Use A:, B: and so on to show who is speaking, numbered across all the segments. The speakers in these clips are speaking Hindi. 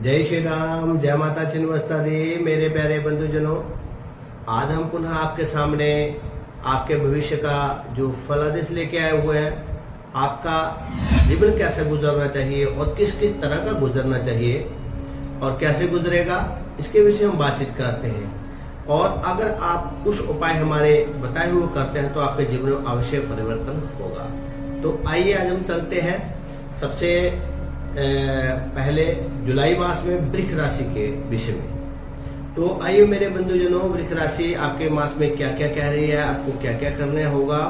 A: जय श्री राम, जय माता छिन्नमस्ता दी। मेरे प्यारे बंधुजनों, आज हम पुनः आपके सामने आपके भविष्य का जो फलादेश लेके आए हुए हैं। आपका जीवन कैसे गुजरना चाहिए और किस किस तरह का गुजरना चाहिए और कैसे गुजरेगा, इसके विषय हम बातचीत करते हैं। और अगर आप कुछ उपाय हमारे बताए हुए करते हैं तो आपके जीवन में अवश्य परिवर्तन होगा। तो आइए आज हम चलते हैं सबसे पहले जुलाई मास में वृष राशि के विषय में। तो आइए मेरे बंधुजनों, वृष राशि आपके मास में क्या क्या कह रही है, आपको क्या क्या करना होगा।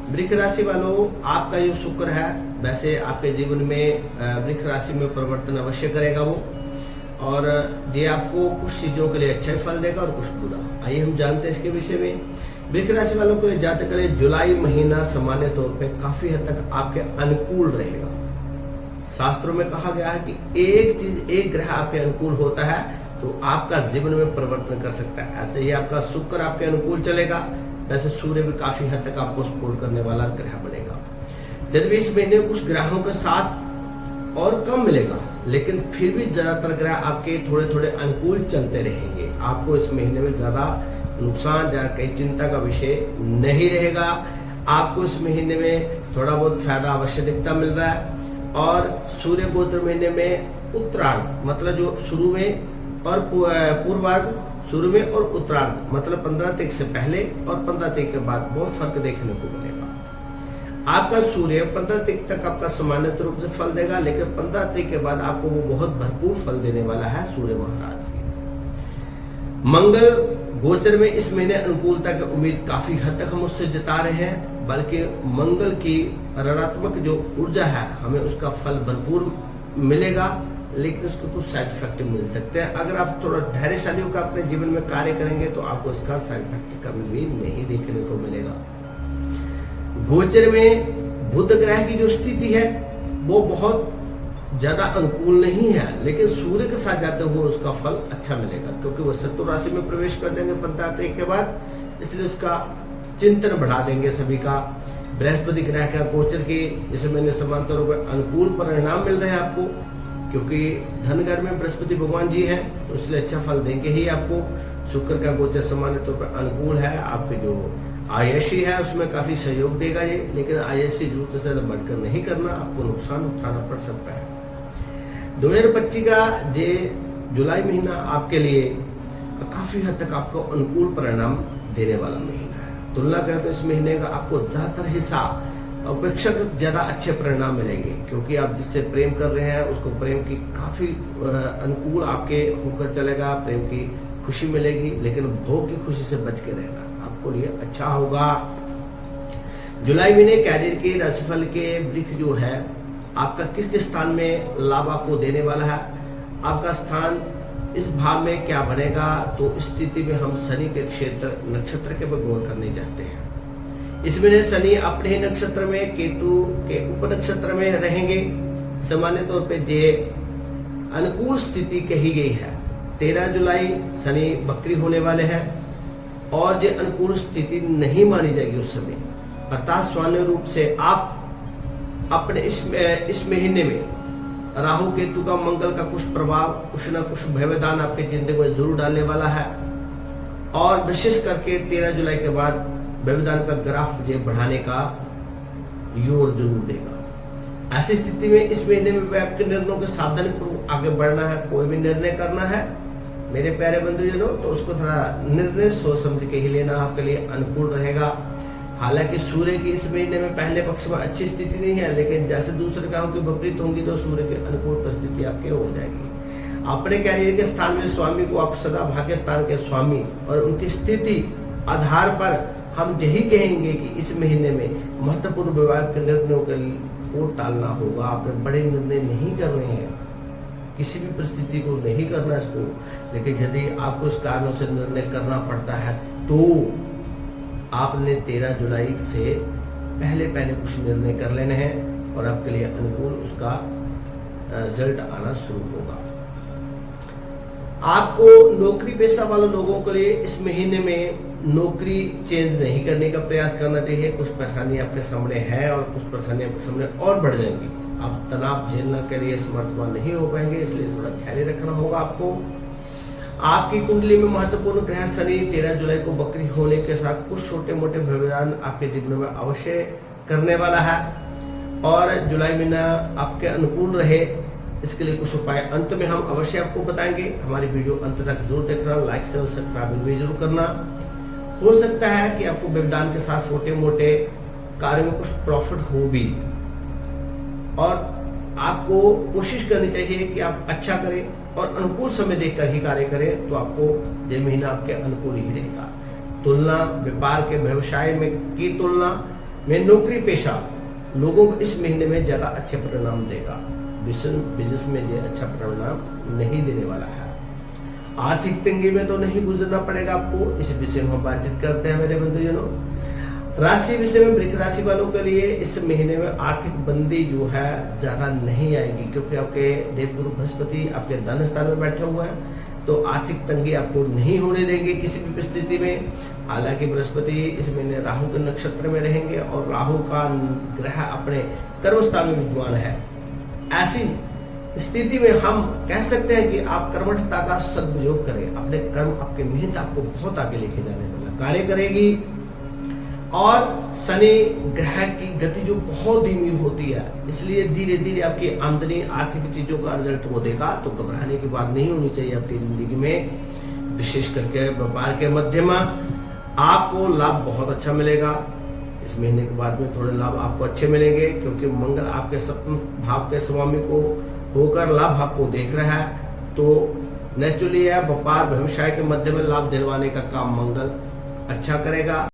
A: वृष राशि वालों, आपका जो शुक्र है वैसे आपके जीवन में वृष राशि में परिवर्तन अवश्य करेगा वो, और ये आपको कुछ चीजों के लिए अच्छा फल देगा और कुछ बुरा। आइए हम जानते हैं इसके विषय में। वृष राशि वालों के लिए जातक के लिए जुलाई महीना सामान्य तौर पे काफी हद तक आपके अनुकूल रहेगा। शास्त्रों में कहा गया है कि एक ग्रह आपके अनुकूल होता है तो आपका जीवन में परिवर्तन कर सकता है। ऐसे ही आपका शुक्र आपके अनुकूल चलेगा, वैसे सूर्य भी काफी हद तक आपको सपोर्ट करने वाला ग्रह बनेगा। यदि इस महीने कुछ ग्रहों के साथ और कम मिलेगा, लेकिन फिर भी ज्यादातर ग्रह आपके थोड़े थोड़े अनुकूल चलते रहेंगे। आपको इस महीने में ज्यादा नुकसान या कई चिंता का विषय नहीं रहेगा। आपको इस महीने में थोड़ा बहुत फायदा अवश्य दिखता मिल रहा है। और सूर्य गोचर महीने में उत्तरार्ध मतलब जो शुरू में और पूर्वार्ध, शुरू में और उत्तरार्ध मतलब 15 तारीख से पहले और 15 तारीख के बाद बहुत फर्क देखने को मिलेगा। आपका सूर्य 15 तारीख तक आपका सामान्य रूप से फल देगा, लेकिन 15 तारीख के बाद आपको वो बहुत भरपूर फल देने वाला है सूर्य महाराज जी। मंगल गोचर में इस महीने अनुकूलता की उम्मीद काफी हद तक हम उससे जता रहे हैं, बल्कि मंगल की ऋणात्मक जो ऊर्जा है हमें उसका फल भरपूर मिलेगा, लेकिन उसको कुछ साइड इफेक्ट मिल सकते हैं। अगर आप थोड़ा धैर्यशाली होकर अपने जीवन में कार्य करेंगे तो आपको इसका साइड इफेक्ट कभी भी नहीं देखने को मिलेगा। गोचर में बुध ग्रह की जो स्थिति है वो बहुत ज्यादा अनुकूल नहीं है, लेकिन सूर्य के साथ जाते हुए उसका फल अच्छा मिलेगा, क्योंकि वो शत्रु राशि में प्रवेश कर देंगे 15 तारीख के बाद, इसलिए उसका चिंतन बढ़ा देंगे सभी का। बृहस्पति ग्रह का गोचर के इस महीने समान तौर पर अनुकूल परिणाम मिल रहे हैं आपको, क्योंकि धनगर में बृहस्पति भगवान जी हैं, तो इसलिए अच्छा फल देंगे ही आपको। शुक्र का गोचर सामान्य तौर पर अनुकूल है। आपके जो आयशी है उसमें काफी सहयोग देगा ये, लेकिन आयशी जरूरत से बढ़कर नहीं करना, आपको नुकसान उठाना पड़ सकता है। 2025 का ये जुलाई महीना आपके लिए काफी हद तक आपको अनुकूल परिणाम देने वाला महीना है। तुलना करें तो इस महीने का आपको ज्यादातर हिस्सा अपेक्षाकृत ज्यादा अच्छे परिणाम मिलेंगे, क्योंकि आप जिससे प्रेम कर रहे हैं उसको प्रेम की काफी अनुकूल आपके होकर चलेगा, प्रेम की खुशी मिलेगी, लेकिन भोग की खुशी से बच के रहना आपको लिए अच्छा होगा। जुलाई महीने कैरियर के राशिफल के वृक्ष जो है आपका किस किस स्थान में लाभ आपको देने वाला है, आपका स्थान इस भाव में क्या बनेगा, तो स्थिति में हम शनि के क्षेत्र नक्षत्र के पर गौर करने जाते हैं। इसमें शनि अपने ही नक्षत्र में केतु के उप नक्षत्र में रहेंगे। सामान्य तौर पे जे अनुकूल स्थिति कही गई है। 13 जुलाई शनि बकरी होने वाले हैं और जो अनुकूल स्थिति नहीं मानी जाएगी उस समय, अर्थात सामान्य रूप से आप अपने इस महीने में राहु केतु का मंगल का कुछ प्रभाव, कुछ ना कुछ व्यवधान आपके जिंदगी में जरूर डालने वाला है, और विशेष करके 13 जुलाई के बाद व्यवधान का ग्राफ जो बढ़ाने का योर जरूर देगा। ऐसी स्थिति में इस महीने में आपके निर्णयों के सावधानी आगे बढ़ना है। कोई भी निर्णय करना है मेरे प्यारे बंधुजनों, तो उसको थोड़ा निर्णय सोच समझ के ही लेना आपके लिए अनुकूल रहेगा। हालांकि सूर्य की इस महीने में पहले पक्ष में अच्छी स्थिति नहीं है, लेकिन जैसे दूसरे ग्रहों की विपरीत होंगी तो सूर्य की अनुकूल परिस्थिति आपके हो जाएगी। अपने कैरियर के स्थान में स्वामी को आप सदा भाग्य स्थान के स्वामी और उनकी स्थिति आधार पर हम यही कहेंगे कि इस महीने में महत्वपूर्ण विवाद के निर्णयों को टालना होगा। आपने बड़े निर्णय नहीं करने हैं, किसी भी परिस्थिति को नहीं करना इसको, लेकिन यदि आपको उस कारणों से निर्णय करना पड़ता है तो आपने 13 जुलाई से पहले कुछ निर्णय कर लेने हैं और आपके लिए अनुकूल उसका रिजल्ट आना शुरू होगा। आपको नौकरी पेशा वाले लोगों के लिए इस महीने में नौकरी चेंज नहीं करने का प्रयास करना चाहिए। कुछ परेशानी आपके सामने है और कुछ परेशानी आपके सामने और बढ़ जाएंगी। आप तनाव झेलने के लिए समर्थवान नहीं हो पाएंगे, इसलिए थोड़ा ख्याल रखना होगा आपको। आपकी कुंडली में महत्वपूर्ण ग्रह शनि 13 जुलाई को बकरी होने के साथ कुछ छोटे मोटे व्यवधान आपके जीवन में अवश्य करने वाला है और जुलाई महीना आपके अनुकूल रहे इसके लिए कुछ उपाय अंत में हम अवश्य आपको बताएंगे। हमारी वीडियो अंत तक जरूर देखना, लाइक से और सब्सक्राइब भी जरूर करना। हो सकता है कि आपको व्यवधान के साथ छोटे मोटे कार्यों में कुछ प्रॉफिट हो भी, और आपको कोशिश करनी चाहिए कि आप अच्छा करें और अनुकूल समय देखकर ही कार्य करें, तो आपको ये महीना आपके अनुकूल ही रहेगा। तुलना व्यापार के व्यवसाय में की तुलना में नौकरी पेशा लोगों को इस महीने में ज्यादा अच्छे परिणाम देगा। बिजनेस में ये अच्छा परिणाम नहीं देने वाला है। आर्थिक तंगी में तो नहीं गुजरना पड़ेगा आपको, इस विषय में हम बातचीत करते हैं मेरे बंधुजनों। राशि विषय में वृश्चिक राशि वालों के लिए इस महीने में आर्थिक बंदी जो है ज्यादा नहीं आएगी, क्योंकि आपके देवगुरु बृहस्पति आपके धन स्थान में बैठे हुए हैं, तो आर्थिक तंगी आपको नहीं होने देंगे किसी भी परिस्थिति में। हालांकि बृहस्पति इस महीने राहु के नक्षत्र में रहेंगे और राहु का ग्रह अपने कर्म स्थान में विद्वान है। ऐसी स्थिति में हम कह सकते हैं कि आप कर्मठता का सदुपयोग करें। अपने कर्म, आपके मेहनत आपको बहुत आगे लेके जाने वाला कार्य करेगी। और शनि ग्रह की गति जो बहुत धीमी होती है, इसलिए धीरे धीरे आपकी आमदनी आर्थिक चीजों का रिजल्ट वो देगा, तो घबराने की बात नहीं होनी चाहिए आपकी जिंदगी में। विशेष करके व्यापार के मध्यम आपको लाभ बहुत अच्छा मिलेगा। इस महीने के बाद में थोड़े लाभ आपको अच्छे मिलेंगे, क्योंकि मंगल आपके सप्तम भाव के स्वामी को होकर लाभ आपको देख रहा है, तो नेचुरली है व्यापार व्यवसाय के मध्य में लाभ दिलवाने का काम मंगल अच्छा करेगा।